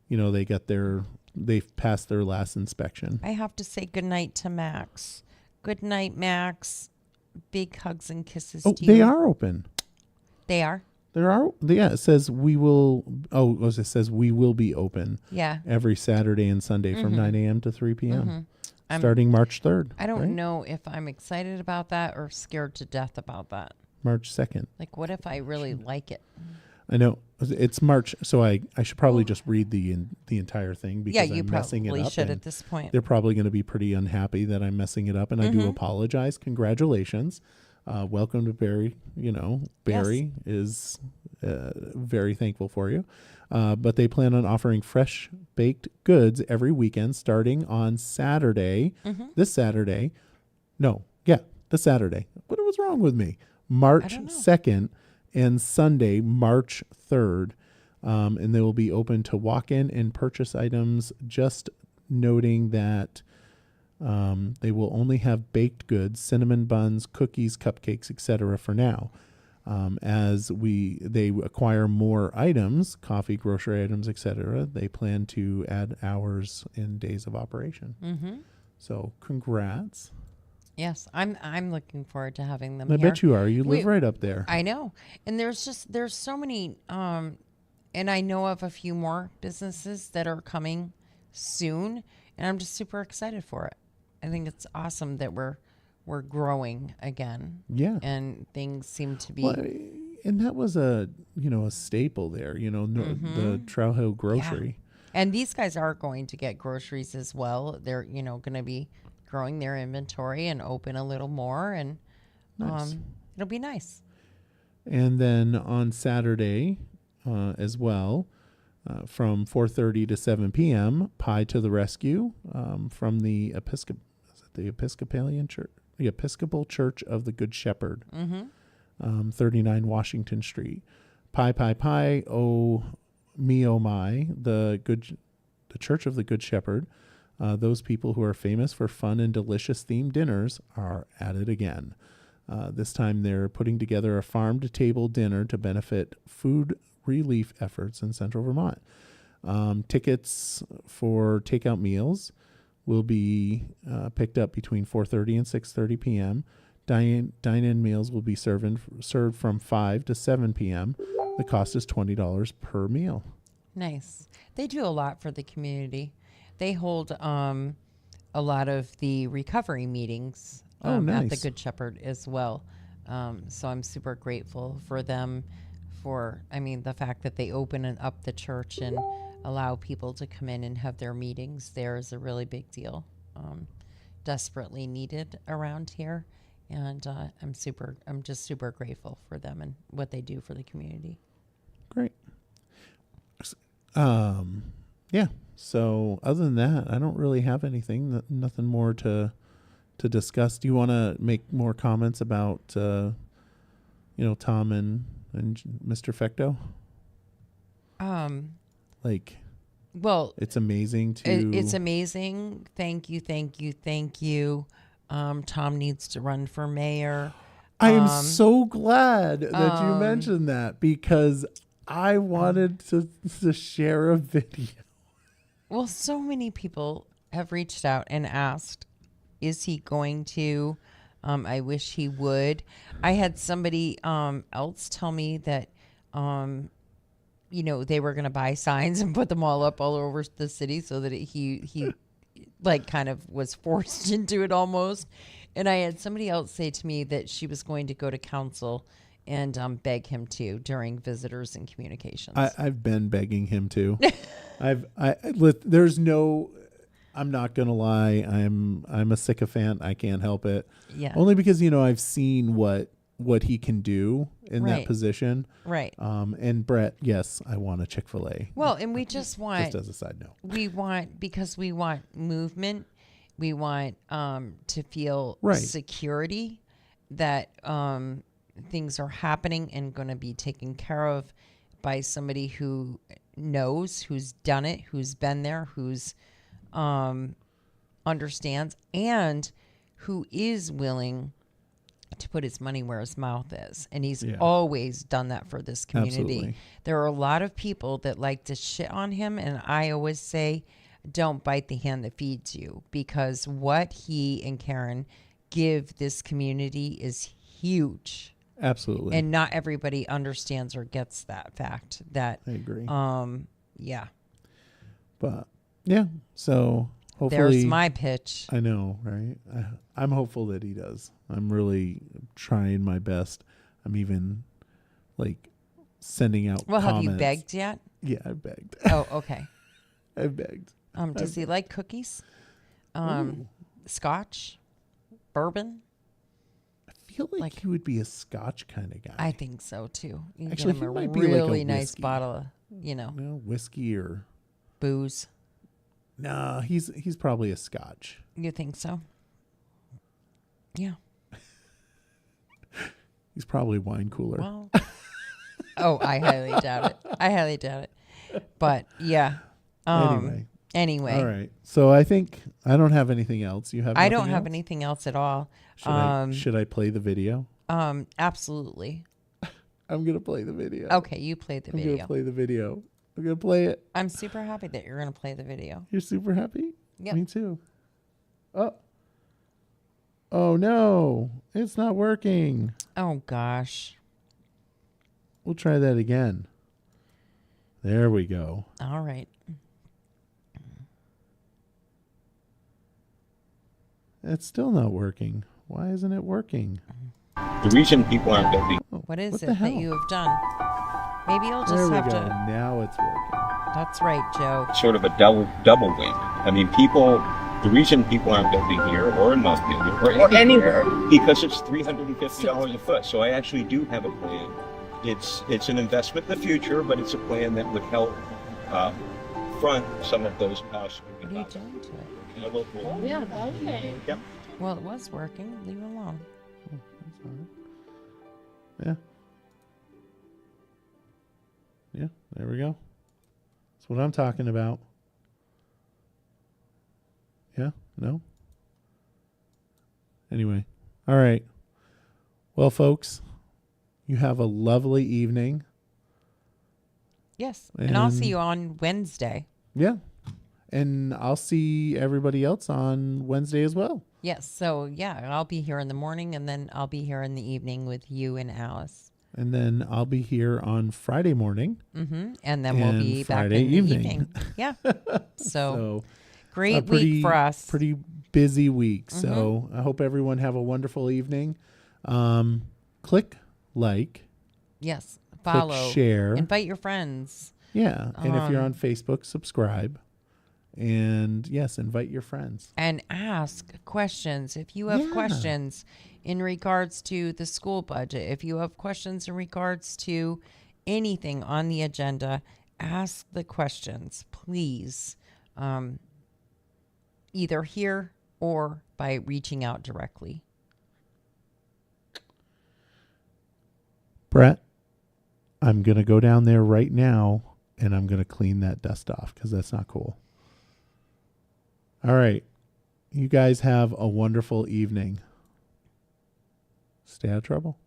Speaker 2: they've passed their last inspection.
Speaker 1: I have to say goodnight to Max. Good night, Max. Big hugs and kisses to you.
Speaker 2: They are open.
Speaker 1: They are?
Speaker 2: It says we will, it says we will be open.
Speaker 1: Yeah.
Speaker 2: Every Saturday and Sunday from 9 a.m. to 3 p.m. Starting March 3rd.
Speaker 1: I don't know if I'm excited about that or scared to death about that.
Speaker 2: March 2nd.
Speaker 1: Like, what if I really like it?
Speaker 2: I know it's March, so I should probably just read the entire thing because I'm messing it up.
Speaker 1: Yeah, you probably should at this point.
Speaker 2: They're probably going to be pretty unhappy that I'm messing it up, and I do apologize. Congratulations. Welcome to Barre. Barre is very thankful for you. But they plan on offering fresh baked goods every weekend starting on Saturday. This Saturday. This Saturday. What was wrong with me? March 2nd and Sunday, March 3rd. And they will be open to walk in and purchase items. Just noting that they will only have baked goods, cinnamon buns, cookies, cupcakes, etc. for now. As they acquire more items, coffee, grocery items, etc., they plan to add hours and days of operation. So congrats.
Speaker 1: Yes, I'm looking forward to having them
Speaker 2: I
Speaker 1: here.
Speaker 2: bet you are. You live right up there.
Speaker 1: I know. And there's so many, and I know of a few more businesses that are coming soon, and I'm just super excited for it. I think it's awesome that we're growing again.
Speaker 2: Yeah.
Speaker 1: And things seem to be.
Speaker 2: Well, and that was a staple there, the Traw Hill Grocery.
Speaker 1: Yeah. And these guys are going to get groceries as well. They're, going to be growing their inventory and open a little more. And
Speaker 2: Nice.
Speaker 1: It'll be nice.
Speaker 2: And then on Saturday as well, from 4:30 to 7 p.m., Pie to the Rescue from the Episcopalian Church, the Episcopal Church of the Good Shepherd, 39 Washington Street. Pie, pie, pie, oh me, oh my, the Church of the Good Shepherd. Those people who are famous for fun and delicious themed dinners are at it again. This time they're putting together a farm-to-table dinner to benefit food relief efforts in central Vermont. Tickets for takeout meals will be picked up between 4:30 and 6:30 p.m. Dine-in meals will be served from 5 to 7 p.m. The cost is $20 per meal.
Speaker 1: Nice. They do a lot for the community. They hold a lot of the recovery meetings
Speaker 2: nice.
Speaker 1: at the Good Shepherd as well. So I'm super grateful for them the fact that they open up the church and allow people to come in and have their meetings there is a really big deal. Desperately needed around here. And I'm just super grateful for them and what they do for the community.
Speaker 2: Great. Yeah. So other than that, I don't really have anything. Nothing more to discuss. Do you want to make more comments about, Tom and Mr. Fecto?
Speaker 1: Well,
Speaker 2: it's amazing
Speaker 1: it's amazing. Thank you. Tom needs to run for mayor.
Speaker 2: I am so glad that you mentioned that because I wanted to share a video.
Speaker 1: Well, so many people have reached out and asked, is he going to? I wish he would. I had somebody else tell me that, they were going to buy signs and put them all over the city so that he like kind of was forced into it almost. And I had somebody else say to me that she was going to go to council and beg him to during visitors and communications.
Speaker 2: I've been begging him to. I'm not gonna lie. I'm a sycophant. I can't help it.
Speaker 1: Yeah.
Speaker 2: Only because I've seen what he can do in that position.
Speaker 1: Right.
Speaker 2: And Brett, yes, I want a Chick-fil-A.
Speaker 1: Well, and we just want,
Speaker 2: just as a side note,
Speaker 1: because we want movement. We want to feel security that things are happening and going to be taken care of by somebody who knows, who's done it, who's been there, who's understands, and who is willing to put his money where his mouth is. And he's always done that for this community.
Speaker 2: Absolutely.
Speaker 1: There are a lot of people that like to shit on him, and I always say, don't bite the hand that feeds you, because what he and Karen give this community is huge.
Speaker 2: Absolutely.
Speaker 1: And not everybody understands or gets that fact. That
Speaker 2: I agree.
Speaker 1: Yeah.
Speaker 2: But yeah, so hopefully
Speaker 1: there's my pitch.
Speaker 2: I know, right? I'm hopeful that he does. I'm really trying my best. I'm even sending out comments.
Speaker 1: Have you begged yet?
Speaker 2: Yeah, I begged.
Speaker 1: Oh, okay.
Speaker 2: I begged.
Speaker 1: Does he like cookies? Scotch? Bourbon?
Speaker 2: I feel like he would be a Scotch kind of guy.
Speaker 1: I think so too. You
Speaker 2: Actually,
Speaker 1: give him
Speaker 2: he
Speaker 1: a
Speaker 2: might be
Speaker 1: really
Speaker 2: like a
Speaker 1: nice
Speaker 2: whiskey.
Speaker 1: bottle of,
Speaker 2: whiskey or
Speaker 1: booze.
Speaker 2: Nah, he's probably a Scotch.
Speaker 1: You think so? Yeah.
Speaker 2: He's probably wine cooler.
Speaker 1: Well, I highly doubt it. But yeah. Anyway.
Speaker 2: All right. So I think I don't have anything else. You have?
Speaker 1: I don't have anything else at all.
Speaker 2: Should I play the video?
Speaker 1: Absolutely.
Speaker 2: I'm gonna play the video.
Speaker 1: Okay, you play the video.
Speaker 2: I'm gonna play the video. I'm gonna play it.
Speaker 1: I'm super happy that you're gonna play the video.
Speaker 2: You're super happy?
Speaker 1: Yeah.
Speaker 2: Me too. Oh no, it's not working.
Speaker 1: Oh gosh.
Speaker 2: We'll try that again. There we go.
Speaker 1: All right.
Speaker 2: It's still not working. Why isn't it working?
Speaker 3: The reason people aren't voting.
Speaker 1: What is it that you have done? Maybe you'll just
Speaker 2: there we
Speaker 1: have
Speaker 2: go.
Speaker 1: to.
Speaker 2: Now it's working.
Speaker 1: That's right, Joe.
Speaker 3: Sort of a double win. I mean, people The reason people aren't building here or in Montpelier or anywhere because it's $350 a foot. So I actually do have a plan. It's an investment in the future, but it's a plan that would help front some of those costs.
Speaker 1: What are you doing to it?
Speaker 4: Yeah, okay.
Speaker 3: Yep.
Speaker 1: Well, it was working. Leave it alone.
Speaker 2: Oh, that's all right. Yeah. Yeah, there we go. That's what I'm talking about. Yeah, no? Anyway. All right. Well, folks, you have a lovely evening.
Speaker 1: Yes. And I'll see
Speaker 2: And-
Speaker 1: you on Wednesday.
Speaker 2: Yeah. And I'll see everybody else on Wednesday as well.
Speaker 1: Yes. So, yeah, I'll be here in the morning and then I'll be here in the evening with you and Alice.
Speaker 2: And then I'll be here on Friday morning.
Speaker 1: Mm-hmm. And then we'll
Speaker 2: And
Speaker 1: be
Speaker 2: Friday
Speaker 1: back in the
Speaker 2: evening.
Speaker 1: evening. Yeah. So,
Speaker 2: So
Speaker 1: great
Speaker 2: a pretty,
Speaker 1: week for us.
Speaker 2: Pretty busy week. So I hope everyone have a wonderful evening. Click like.
Speaker 1: Yes. Follow.
Speaker 2: Click share.
Speaker 1: Invite your friends.
Speaker 2: Yeah. And if you're on Facebook, subscribe. And yes, invite your friends.
Speaker 1: And ask questions. If you have questions in regards to the school budget, if you have questions in regards to anything on the agenda, ask the questions, please. Either here or by reaching out directly.
Speaker 2: Brett, I'm going to go down there right now and I'm going to clean that dust off because that's not cool. All right. You guys have a wonderful evening. Stay out of trouble.